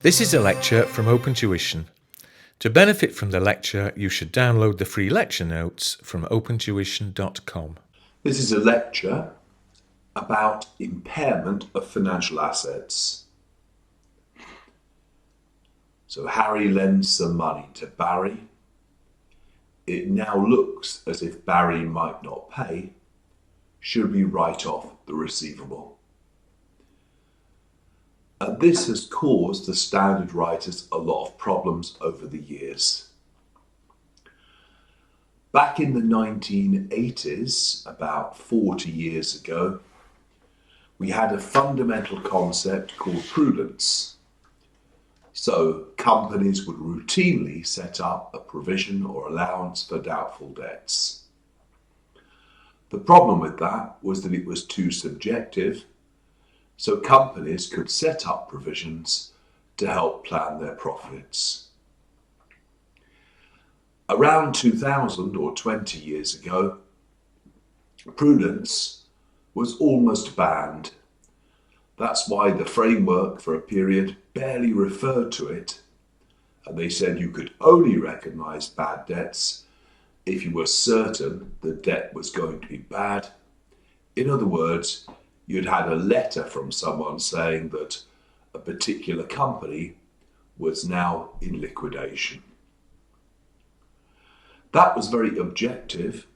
This is a lecture from Open Tuition. To benefit from the lecture, you should download the free lecture notes from opentuition.com. This is a lecture about impairment of financial assets. So Harry lends some money to Barry. It now looks as if Barry might not pay. Should we write off the receivable? And this has caused the standard writers a lot of problems over the years. Back in the 1980s, about 40 years ago, we had a fundamental concept called prudence. So companies would routinely set up a provision or allowance for doubtful debts. The problem with that was that it was too subjective, so companies could set up provisions to help plan their profits. Around 2000 or 20 years ago, prudence was almost banned. That's why the framework for a period barely referred to it, and they said you could only recognise bad debts if you were certain the debt was going to be bad. In other words, you'd had a letter from someone saying that a particular company was now in liquidation. That was very objective,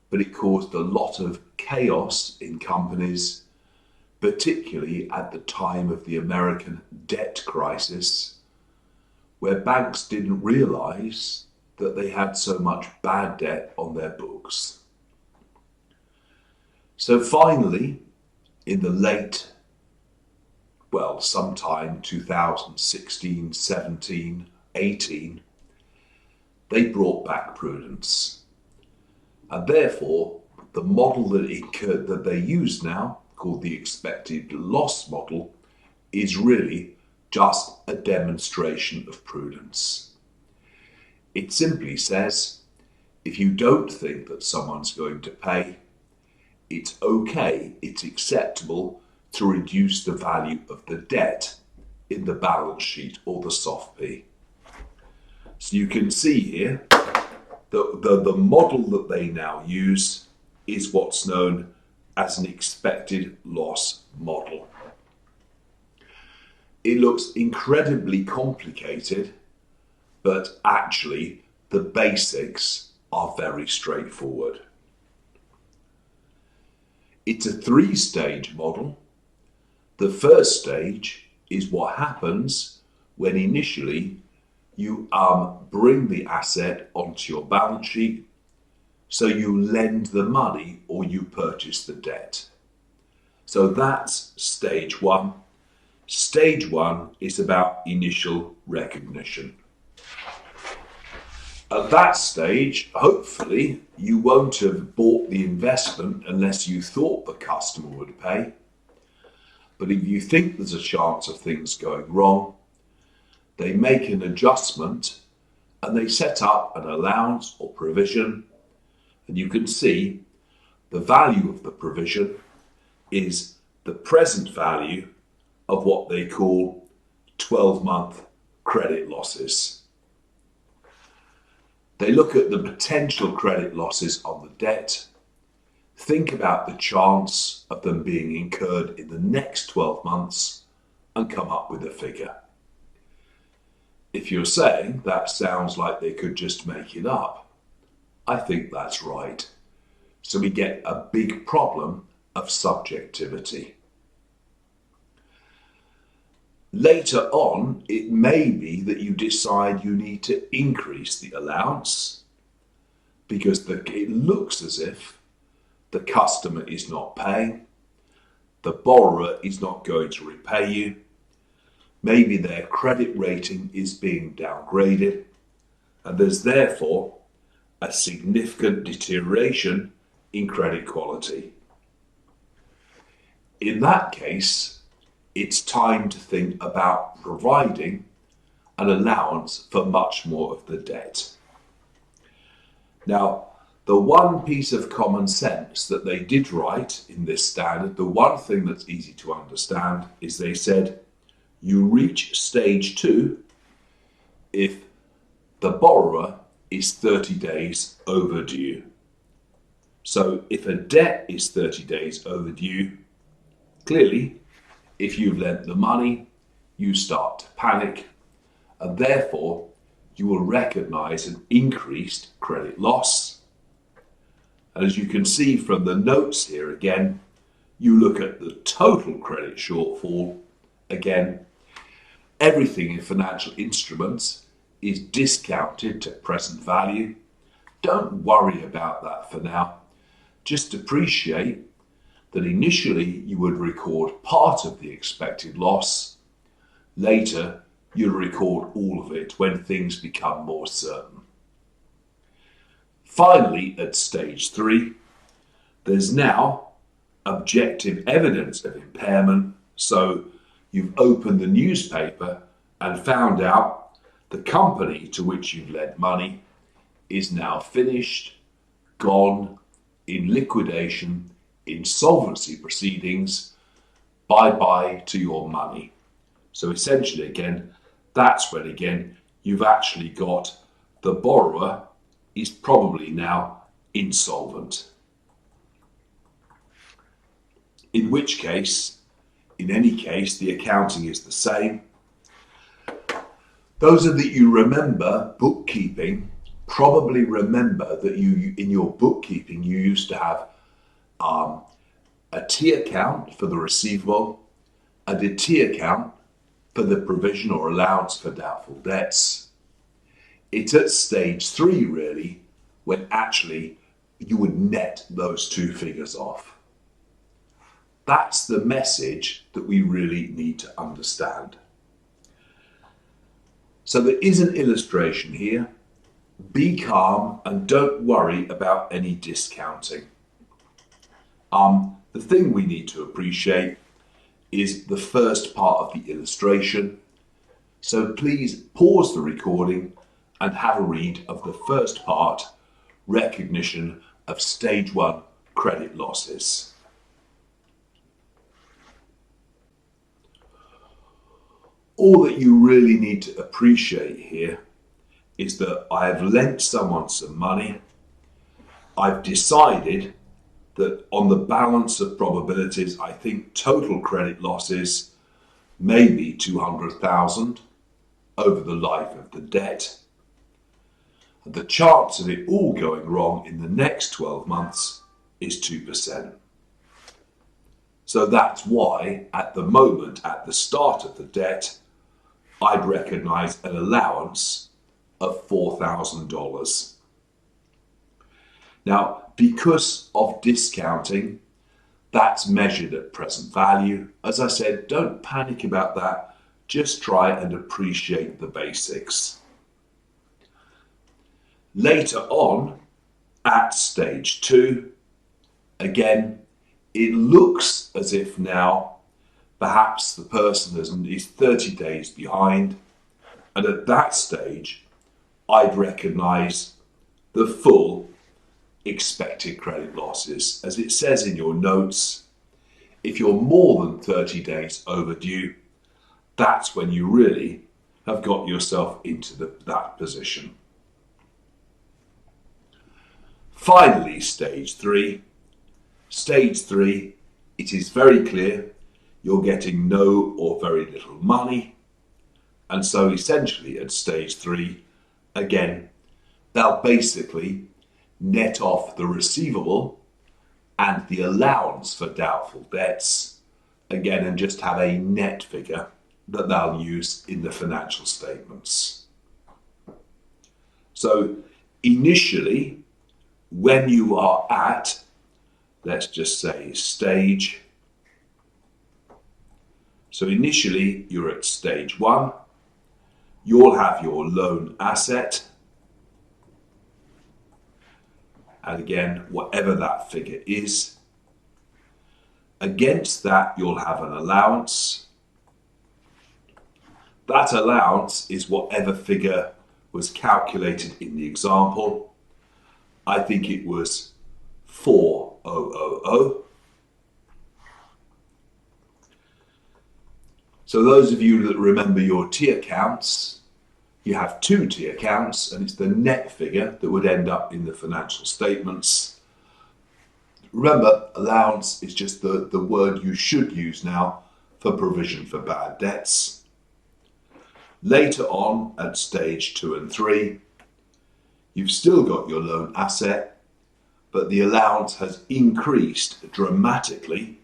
but it caused a lot of chaos in companies, particularly at the time of the American debt crisis, where banks didn't realise that they had so much bad debt on their books. So finally, in the late, sometime 2016, 17, 18, they brought back prudence. And therefore, the model that they use now, called the expected loss model, is really just a demonstration of prudence. It simply says, if you don't think that someone's going to pay, it's okay, it's acceptable to reduce the value of the debt in the balance sheet or the soft P. So you can see here the model that they now use is what's known as an expected loss model. It looks incredibly complicated, but actually the basics are very straightforward. It's a three-stage model. The first stage is what happens when initially you bring the asset onto your balance sheet, so you lend the money or you purchase the debt. So that's stage one. Stage one is about initial recognition. At that stage, hopefully, you won't have bought the investment unless you thought the customer would pay. But if you think there's a chance of things going wrong, they make an adjustment and they set up an allowance or provision. And you can see the value of the provision is the present value of what they call 12-month credit losses. They look at the potential credit losses on the debt, think about the chance of them being incurred in the next 12 months, and come up with a figure. If you're saying that sounds like they could just make it up, I think that's right. So we get a big problem of subjectivity. Later on, it may be that you decide you need to increase the allowance because it looks as if the customer is not paying, the borrower is not going to repay you, maybe their credit rating is being downgraded, and there's therefore a significant deterioration in credit quality. In that case, it's time to think about providing an allowance for much more of the debt. Now, the one piece of common sense that they did write in this standard, the one thing that's easy to understand, is they said You reach stage 2 if the borrower is 30 days overdue. So if a debt is 30 days overdue, clearly, if you've lent the money, you start to panic, and therefore you will recognise an increased credit loss. And as you can see from the notes here again, you look at the total credit shortfall. Again, everything in financial instruments is discounted to present value. Don't worry about that for now. Just appreciate that initially you would record part of the expected loss. Later, you'll record all of it when things become more certain. Finally, at stage 3, there's now objective evidence of impairment. So you've opened the newspaper and found out the company to which you've lent money is now finished, gone, in liquidation, insolvency proceedings, bye-bye to your money. So essentially again, that's when again you've actually got the borrower is probably now insolvent. In which case, in any case, the accounting is the same. Those of you remember bookkeeping probably remember that you in your bookkeeping you used to have a T account for the receivable and a T account for the provision or allowance for doubtful debts. It's at stage 3 really when actually you would net those two figures off. That's the message that we really need to understand. So there is an illustration here. Be calm and don't worry about any discounting. The thing we need to appreciate is the first part of the illustration. So please pause the recording and have a read of the first part, recognition of stage 1 credit losses. All that you really need to appreciate here is that I have lent someone some money. I've decided that on the balance of probabilities, I think total credit losses may be 200,000 over the life of the debt. And the chance of it all going wrong in the next 12 months is 2%. So that's why at the moment, at the start of the debt, I'd recognise an allowance of $4,000. Now, because of discounting, that's measured at present value. As I said, don't panic about that. Just try and appreciate the basics. Later on, at stage 2, again, it looks as if now perhaps the person is 30 days behind. And at that stage, I'd recognise the full expected credit losses. As it says in your notes, if you're more than 30 days overdue, that's when you really have got yourself into that position. Finally, stage 3. Stage 3, it is very clear you're getting no or very little money. And so essentially at stage 3, again, they'll basically net off the receivable and the allowance for doubtful debts, again, and just have a net figure that they'll use in the financial statements. So initially, when you are at, let's just say stage, so initially you're at stage 1, you'll have your loan asset, and again, whatever that figure is. Against that, you'll have an allowance. That allowance is whatever figure was calculated in the example. I think it was 4,000. So those of you that remember your T accounts, you have two T accounts, and it's the net figure that would end up in the financial statements. Remember, allowance is just the word you should use now for provision for bad debts. Later on, at stage 2 and 3, you've still got your loan asset, but the allowance has increased dramatically.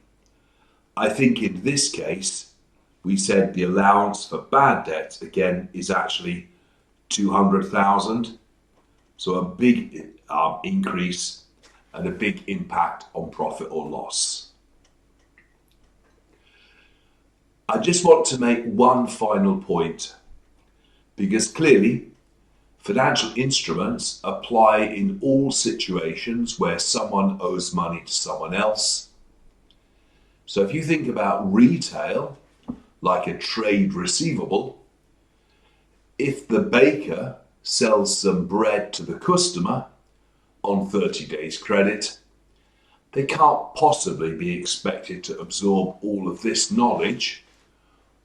I think in this case, we said the allowance for bad debts, again, is actually 200,000. So a big increase and a big impact on profit or loss. I just want to make one final point, because clearly financial instruments apply in all situations where someone owes money to someone else. So if you think about retail, like a trade receivable, if the baker sells some bread to the customer on 30 days credit, they can't possibly be expected to absorb all of this knowledge,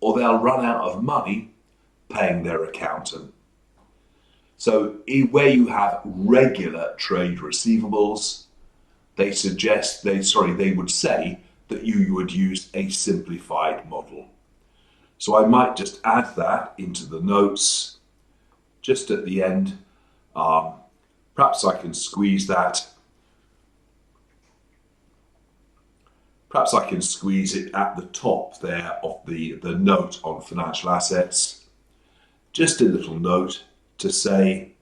or they'll run out of money paying their accountant. So where you have regular trade receivables, they would say that you would use a simplified model. So I might just add that into the notes just at the end. Perhaps I can squeeze that. Perhaps I can squeeze it at the top there of the note on financial assets. Just a little note to say,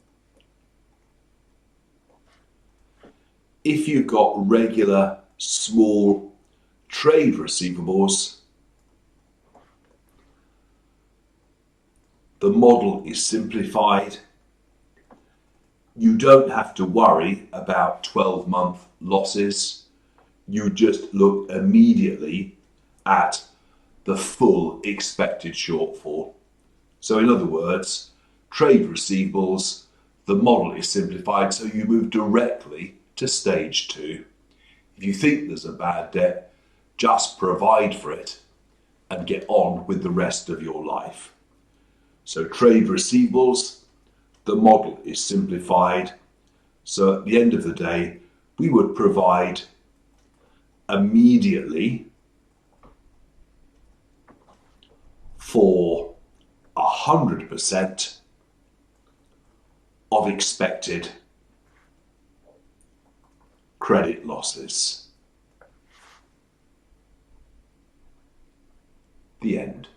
if you've got regular small trade receivables, the model is simplified. You don't have to worry about 12-month losses. You just look immediately at the full expected shortfall. So in other words, trade receivables, the model is simplified, so you move directly to stage 2. If you think there's a bad debt, just provide for it and get on with the rest of your life. So trade receivables, the model is simplified. So at the end of the day, we would provide immediately for 100% of expected credit losses. The end.